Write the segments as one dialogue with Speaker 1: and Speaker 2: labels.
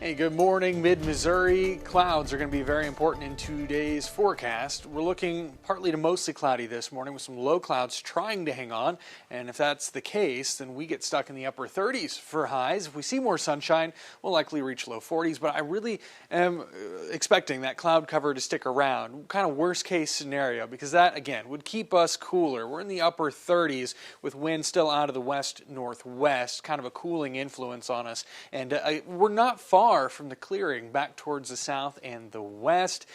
Speaker 1: Hey, good morning, mid-Missouri. Clouds are going to be very important in today's forecast. We're looking partly to mostly cloudy this morning with some low clouds trying to hang on. And if that's the case, then we get stuck in the upper 30s for highs. If we see more sunshine, we'll likely reach low 40s. But I really am expecting that cloud cover to stick around, kind of worst case scenario, because that, again, would keep us cooler. We're in the upper 30s with wind still out of the west-northwest, kind of a cooling influence on us. And we're not far from the clearing back towards the south and the west.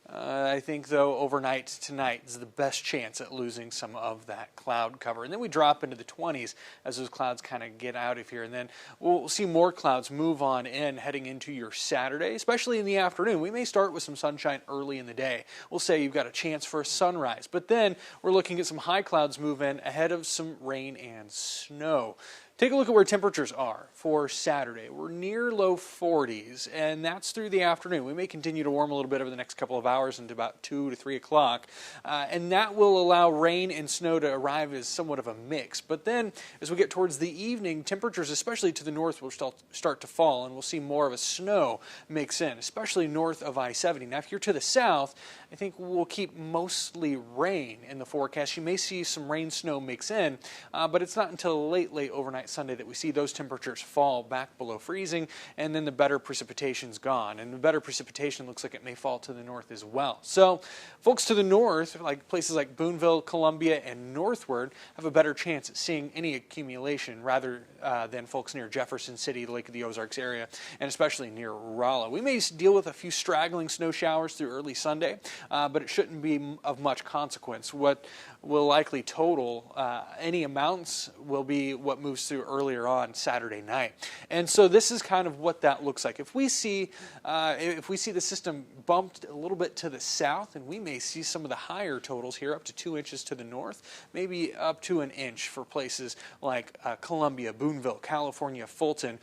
Speaker 1: I think, though, overnight tonight is the best chance at losing some of that cloud cover. And then we drop into the 20s as those clouds kind of get out of here. And then we'll see more clouds move on in heading into your Saturday, especially in the afternoon. We may start with some sunshine early in the day. We'll say you've got a chance for a sunrise. But then we're looking at some high clouds move in ahead of some rain and snow. Take a look at where temperatures are for Saturday. We're near low 40s, and that's through the afternoon. We may continue to warm a little bit over the next couple of hours into about 2 to 3 o'clock, and that will allow rain and snow to arrive as somewhat of a mix. But then, as we get towards the evening, temperatures, especially to the north, will start to fall, and we'll see more of a snow mix in, especially north of I-70. Now, if you're to the south, I think we'll keep mostly rain in the forecast. You may see some rain-snow mix in, but it's not until late overnight Sunday that we see those temperatures fall back below freezing, and then the better precipitation's gone. And the better precipitation looks like it may fall to the north as well. So folks to the north, like places like Boonville, Columbia, and northward, have a better chance at seeing any accumulation rather than folks near Jefferson City, Lake of the Ozarks area, and especially near Rolla. We may deal with a few straggling snow showers through early Sunday, but it shouldn't be of much consequence. What will likely total any amounts will be what moves through earlier on Saturday night. And so this is kind of what that looks like. If we see the system bumped a little bit to the south, and we may see some of the higher totals here up to 2 inches to the north, maybe up to an inch for places like Columbia, Boonville, California, Fulton.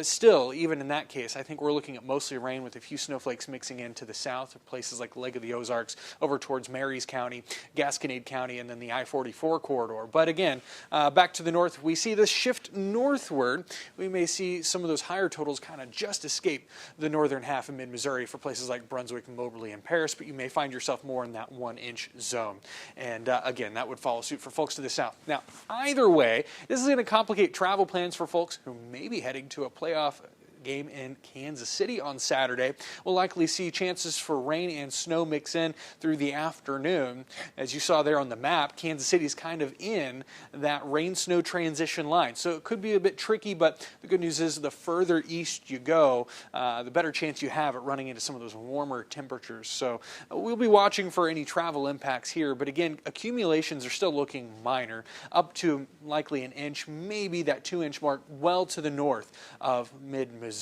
Speaker 1: Still, even in that case, I think we're looking at mostly rain with a few snowflakes mixing in to the south, places like Lake of the Ozarks, over towards Marys County, Gasconade County, and then the I-44 corridor. But again, back to the north, we see this shift northward. We may see some of those higher totals kind of just escape the northern half of mid-Missouri for places like Brunswick, Moberly, and Paris, but you may find yourself more in that 1-inch zone. And again, that would follow suit for folks to the south. Now, either way, this is going to complicate travel plans for folks who may be heading to a playoff game in Kansas City on Saturday. We'll likely see chances for rain and snow mix in through the afternoon. As you saw there on the map, Kansas City is kind of in that rain-snow transition line. So it could be a bit tricky, but the good news is the further east you go, the better chance you have at running into some of those warmer temperatures. So we'll be watching for any travel impacts here. But again, accumulations are still looking minor, up to likely an inch, maybe that 2-inch mark well to the north of mid-Missouri.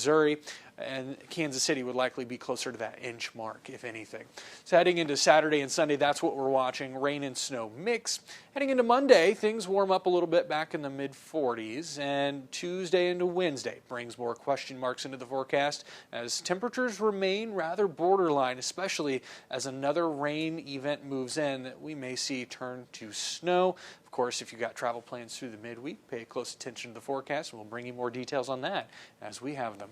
Speaker 1: And Kansas City would likely be closer to that inch mark, if anything. So heading into Saturday and Sunday, that's what we're watching, rain and snow mix. Heading into Monday, things warm up a little bit back in the mid-40s, and Tuesday into Wednesday brings more question marks into the forecast as temperatures remain rather borderline, especially as another rain event moves in that we may see turn to snow. Of course, if you've got travel plans through the midweek, pay close attention to the forecast, and we'll bring you more details on that as we have them.